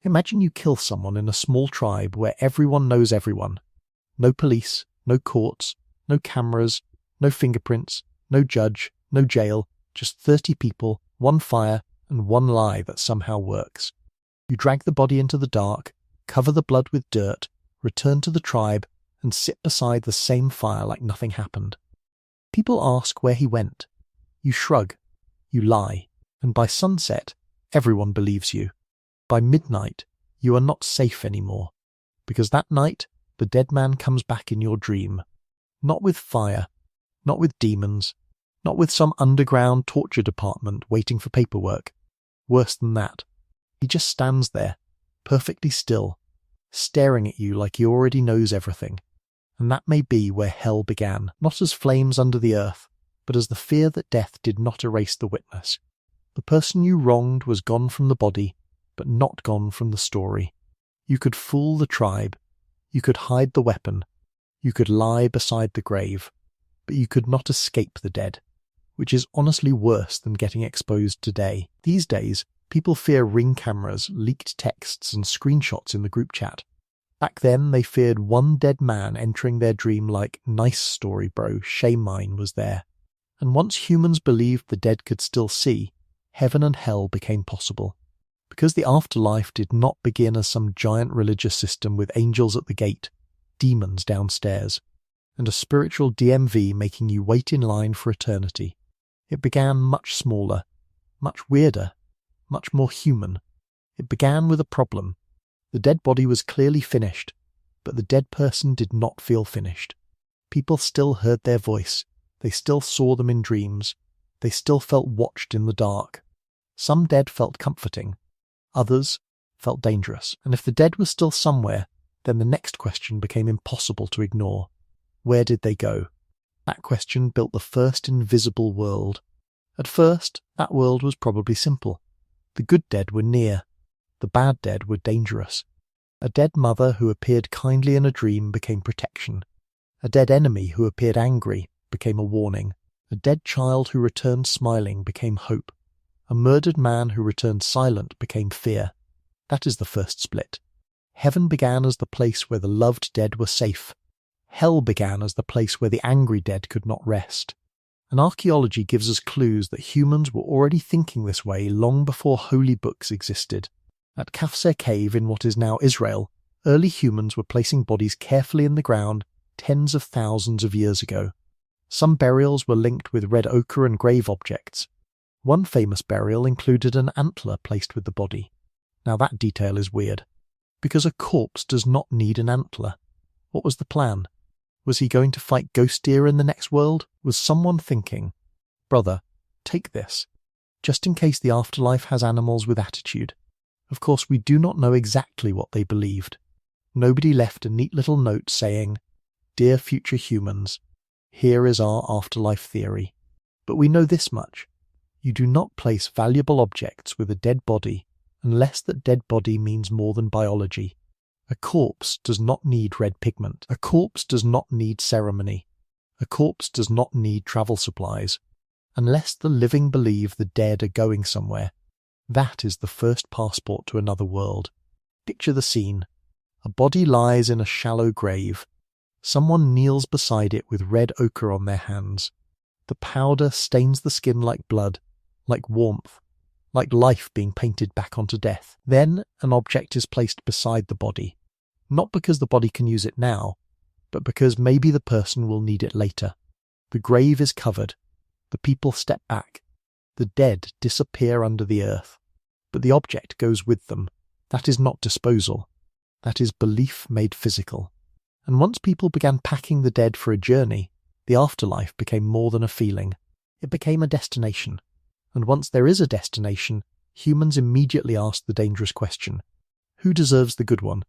Imagine you kill someone in a small tribe where everyone knows everyone. No police, no courts, no cameras, no fingerprints, no judge, no jail, just 30 people, one fire, and one lie that somehow works. You drag the body into the dark, cover the blood with dirt, return to the tribe, and sit beside the same fire like nothing happened. People ask where he went. You shrug, you lie, and by sunset, everyone believes you. By midnight, you are not safe anymore, because that night, the dead man comes back in your dream. Not with fire, not with demons, not with some underground torture department waiting for paperwork. Worse than that, he just stands there, perfectly still, staring at you like he already knows everything. And that may be where hell began, not as flames under the earth, but as the fear that death did not erase the witness. The person you wronged was gone from the body, but not gone from the story. You could fool the tribe, you could hide the weapon, you could lie beside the grave, but you could not escape the dead, which is honestly worse than getting exposed today. These days, people fear ring cameras, leaked texts, and screenshots in the group chat. Back then, they feared one dead man entering their dream like, "Nice story, bro, shame mine," was there. And once humans believed the dead could still see, heaven and hell became possible. Because the afterlife did not begin as some giant religious system with angels at the gate, demons downstairs, and a spiritual DMV making you wait in line for eternity. It began much smaller, much weirder, much more human. It began with a problem. The dead body was clearly finished, but the dead person did not feel finished. People still heard their voice. They still saw them in dreams. They still felt watched in the dark. Some dead felt comforting. Others felt dangerous. And if the dead was still somewhere, then the next question became impossible to ignore. Where did they go? That question built the first invisible world. At first, that world was probably simple. The good dead were near. The bad dead were dangerous. A dead mother who appeared kindly in a dream became protection. A dead enemy who appeared angry became a warning. A dead child who returned smiling became hope. A murdered man who returned silent became fear. That is the first split. Heaven began as the place where the loved dead were safe. Hell began as the place where the angry dead could not rest. And archaeology gives us clues that humans were already thinking this way long before holy books existed. At Kafse Cave in what is now Israel, early humans were placing bodies carefully in the ground tens of thousands of years ago. Some burials were linked with red ochre and grave objects. One famous burial included an antler placed with the body. Now that detail is weird, because a corpse does not need an antler. What was the plan? Was he going to fight ghost deer in the next world? Was someone thinking, "Brother, take this, just in case the afterlife has animals with attitude"? Of course, we do not know exactly what they believed. Nobody left a neat little note saying, "Dear future humans, here is our afterlife theory." But we know this much. You do not place valuable objects with a dead body unless that dead body means more than biology. A corpse does not need red pigment. A corpse does not need ceremony. A corpse does not need travel supplies. Unless the living believe the dead are going somewhere. That is the first passport to another world. Picture the scene. A body lies in a shallow grave. Someone kneels beside it with red ochre on their hands. The powder stains the skin like blood, like warmth, like life being painted back onto death. Then an object is placed beside the body. Not because the body can use it now, but because maybe the person will need it later. The grave is covered. The people step back. The dead disappear under the earth. But the object goes with them. That is not disposal. That is belief made physical. And once people began packing the dead for a journey, the afterlife became more than a feeling. It became a destination. And once there is a destination, humans immediately ask the dangerous question: who deserves the good one?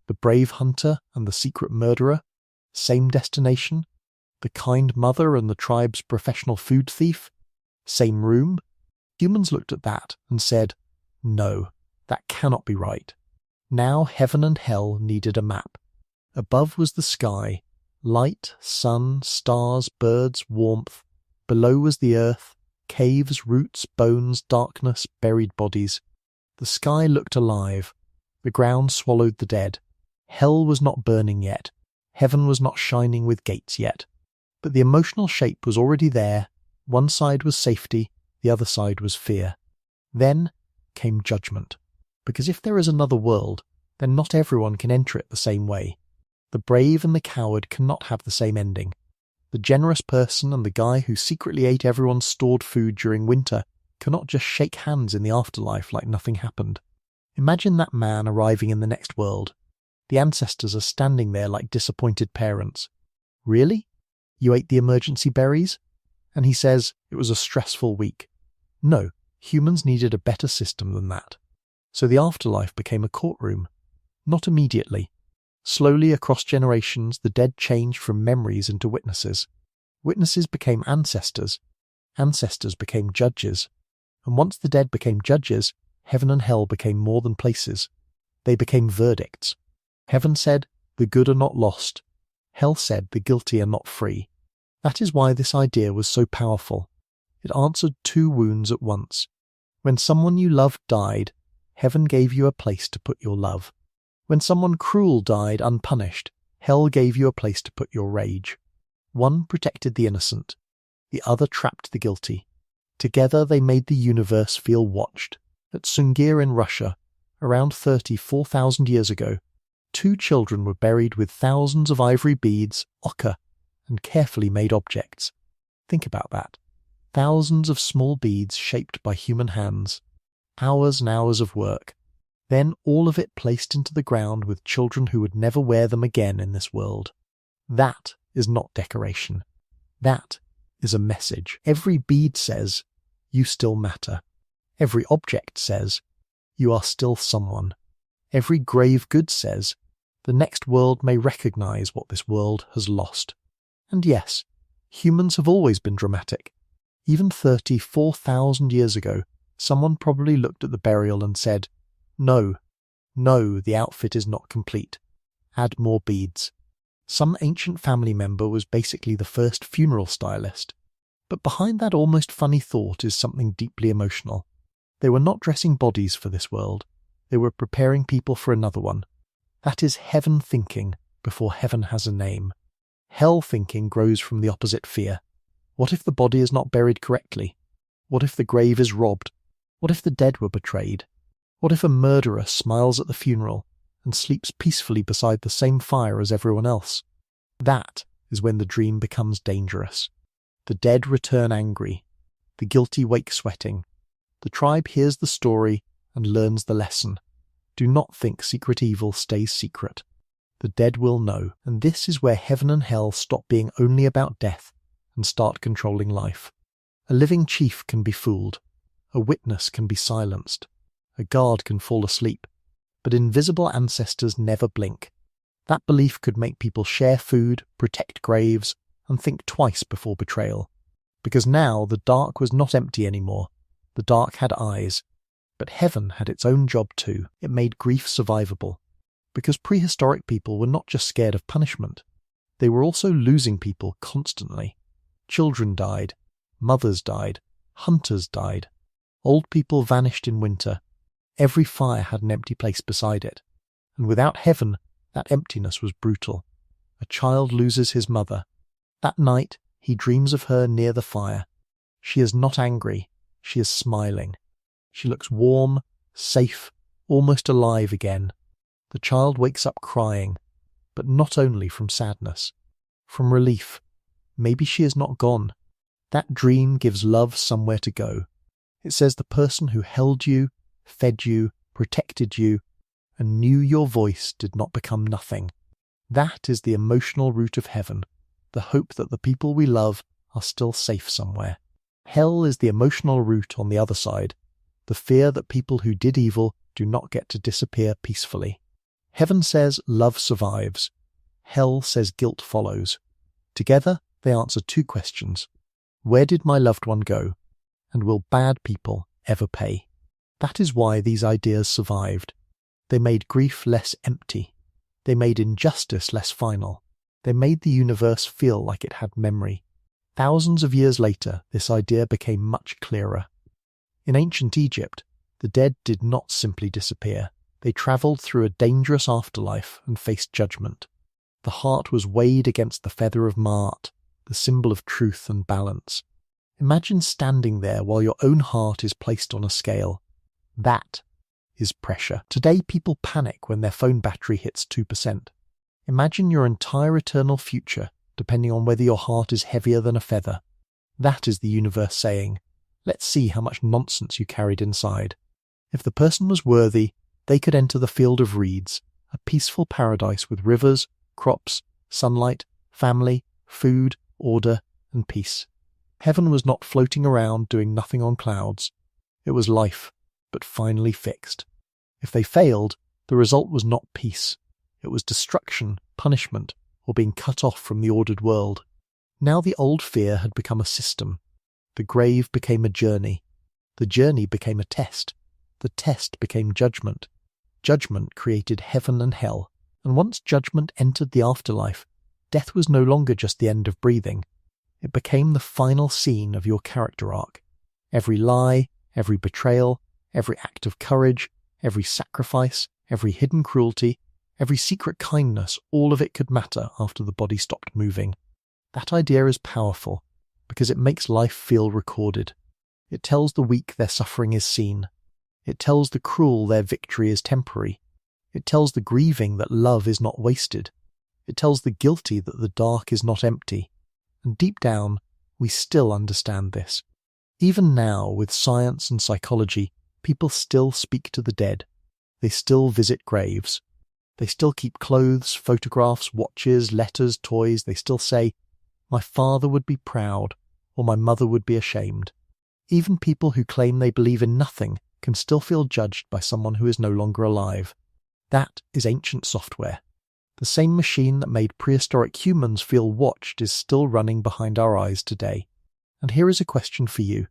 The brave hunter and the secret murderer? Same destination? The kind mother and the tribe's professional food thief? Same room? Humans looked at that and said, no, that cannot be right. Now heaven and hell needed a map. Above was the sky, light, sun, stars, birds, warmth. Below was the earth, caves, roots, bones, darkness, buried bodies. The sky looked alive. The ground swallowed the dead. Hell was not burning yet. Heaven was not shining with gates yet. But the emotional shape was already there. One side was safety, the other side was fear. Then came judgment. Because if there is another world, then not everyone can enter it the same way. The brave and the coward cannot have the same ending. The generous person and the guy who secretly ate everyone's stored food during winter cannot just shake hands in the afterlife like nothing happened. Imagine that man arriving in the next world. The ancestors are standing there like disappointed parents. Really? You ate the emergency berries? And he says, it was a stressful week. No, humans needed a better system than that. So the afterlife became a courtroom. Not immediately. Slowly across generations, the dead changed from memories into witnesses. Witnesses became ancestors. Ancestors became judges. And once the dead became judges, heaven and hell became more than places. They became verdicts. Heaven said, the good are not lost. Hell said, the guilty are not free. That is why this idea was so powerful. It answered two wounds at once. When someone you loved died, heaven gave you a place to put your love. When someone cruel died unpunished, hell gave you a place to put your rage. One protected the innocent. The other trapped the guilty. Together they made the universe feel watched. At Sungir in Russia, around 34,000 years ago, 2 children were buried with thousands of ivory beads, ochre, and carefully made objects. Think about that. Thousands of small beads shaped by human hands. Hours and hours of work. Then all of it placed into the ground with children who would never wear them again in this world. That is not decoration. That is a message. Every bead says, you still matter. Every object says, you are still someone. Every grave good says, the next world may recognize what this world has lost. And yes, humans have always been dramatic. Even 34,000 years ago, someone probably looked at the burial and said, no, the outfit is not complete. Add more beads. Some ancient family member was basically the first funeral stylist. But behind that almost funny thought is something deeply emotional. They were not dressing bodies for this world. They were preparing people for another one. That is heaven thinking before heaven has a name. Hell thinking grows from the opposite fear. What if the body is not buried correctly? What if the grave is robbed? What if the dead were betrayed? What if a murderer smiles at the funeral and sleeps peacefully beside the same fire as everyone else? That is when the dream becomes dangerous. The dead return angry. The guilty wake sweating. The tribe hears the story and learns the lesson. Do not think secret evil stays secret. The dead will know, and this is where heaven and hell stop being only about death and start controlling life. A living chief can be fooled. A witness can be silenced. A guard can fall asleep. But invisible ancestors never blink. That belief could make people share food, protect graves, and think twice before betrayal. Because now the dark was not empty anymore. The dark had eyes. But heaven had its own job too. It made grief survivable. Because prehistoric people were not just scared of punishment. They were also losing people constantly. Children died. Mothers died. Hunters died. Old people vanished in winter. Every fire had an empty place beside it. And without heaven, that emptiness was brutal. A child loses his mother. That night, he dreams of her near the fire. She is not angry. She is smiling. She looks warm, safe, almost alive again. The child wakes up crying, but not only from sadness, from relief. Maybe she is not gone. That dream gives love somewhere to go. It says the person who held you, fed you, protected you, and knew your voice did not become nothing. That is the emotional root of heaven, the hope that the people we love are still safe somewhere. Hell is the emotional root on the other side, the fear that people who did evil do not get to disappear peacefully. Heaven says love survives. Hell says guilt follows. Together, they answer 2 questions. Where did my loved one go? And will bad people ever pay? That is why these ideas survived. They made grief less empty. They made injustice less final. They made the universe feel like it had memory. Thousands of years later, this idea became much clearer. In ancient Egypt, the dead did not simply disappear. They travelled through a dangerous afterlife and faced judgment. The heart was weighed against the feather of Ma'at, the symbol of truth and balance. Imagine standing there while your own heart is placed on a scale. That is pressure. Today people panic when their phone battery hits 2%. Imagine your entire eternal future depending on whether your heart is heavier than a feather. That is the universe saying, let's see how much nonsense you carried inside. If the person was worthy, they could enter the field of reeds, a peaceful paradise with rivers, crops, sunlight, family, food, order, and peace. Heaven was not floating around doing nothing on clouds. It was life, but finally fixed. If they failed, the result was not peace. It was destruction, punishment, or being cut off from the ordered world. Now the old fear had become a system. The grave became a journey. The journey became a test. The test became judgment. Judgment created heaven and hell. And once judgment entered the afterlife, death was no longer just the end of breathing. It became the final scene of your character arc. Every lie, every betrayal, every act of courage, every sacrifice, every hidden cruelty, every secret kindness, all of it could matter after the body stopped moving. That idea is powerful because it makes life feel recorded. It tells the weak their suffering is seen. It tells the cruel their victory is temporary. It tells the grieving that love is not wasted. It tells the guilty that the dark is not empty. And deep down, we still understand this. Even now, with science and psychology, people still speak to the dead. They still visit graves. They still keep clothes, photographs, watches, letters, toys. They still say, "My father would be proud," or "My mother would be ashamed." Even people who claim they believe in nothing can still feel judged by someone who is no longer alive. That is ancient software. The same machine that made prehistoric humans feel watched is still running behind our eyes today. And here is a question for you.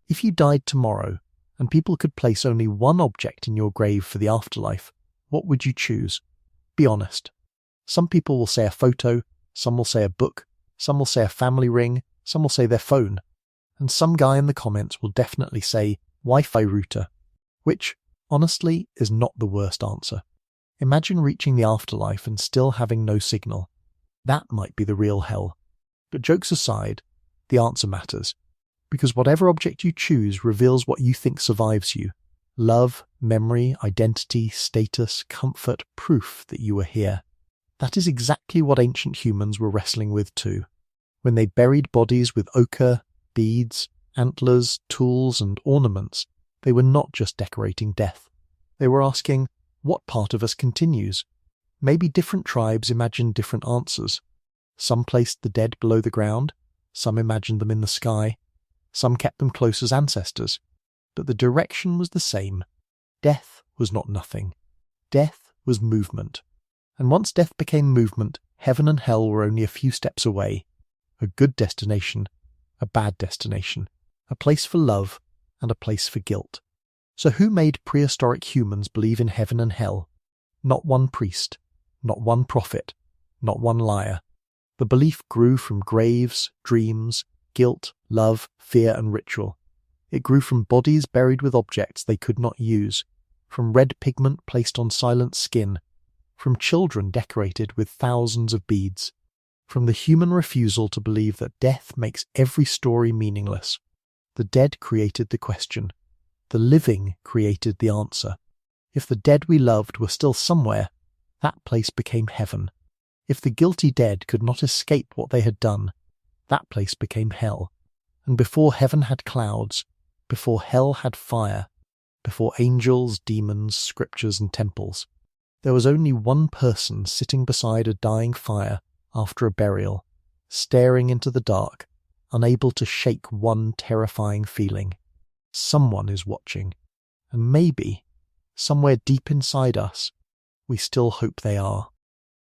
If you died tomorrow, and people could place only one object in your grave for the afterlife, what would you choose? Be honest. Some people will say a photo, some will say a book, some will say a family ring, some will say their phone, and some guy in the comments will definitely say Wi-Fi router, which, honestly, is not the worst answer. Imagine reaching the afterlife and still having no signal. That might be the real hell. But jokes aside, the answer matters, because whatever object you choose reveals what you think survives you. Love, memory, identity, status, comfort, proof that you were here. That is exactly what ancient humans were wrestling with too. When they buried bodies with ochre, beads, antlers, tools, and ornaments, they were not just decorating death. They were asking, what part of us continues? Maybe different tribes imagined different answers. Some placed the dead below the ground, some imagined them in the sky, some kept them close as ancestors. But the direction was the same. Death was not nothing. Death was movement. And once death became movement, heaven and hell were only a few steps away. A good destination, a bad destination, a place for love and a place for guilt. So who made prehistoric humans believe in heaven and hell? Not one priest, not one prophet, not one liar. The belief grew from graves, dreams, guilt, love, fear, and ritual. It grew from bodies buried with objects they could not use, from red pigment placed on silent skin, from children decorated with thousands of beads, from the human refusal to believe that death makes every story meaningless. The dead created the question. The living created the answer. If the dead we loved were still somewhere, that place became heaven. If the guilty dead could not escape what they had done, that place became hell. And before heaven had clouds, before hell had fire, before angels, demons, scriptures, and temples, there was only one person sitting beside a dying fire after a burial, staring into the dark, unable to shake one terrifying feeling. Someone is watching, and maybe, somewhere deep inside us, we still hope they are.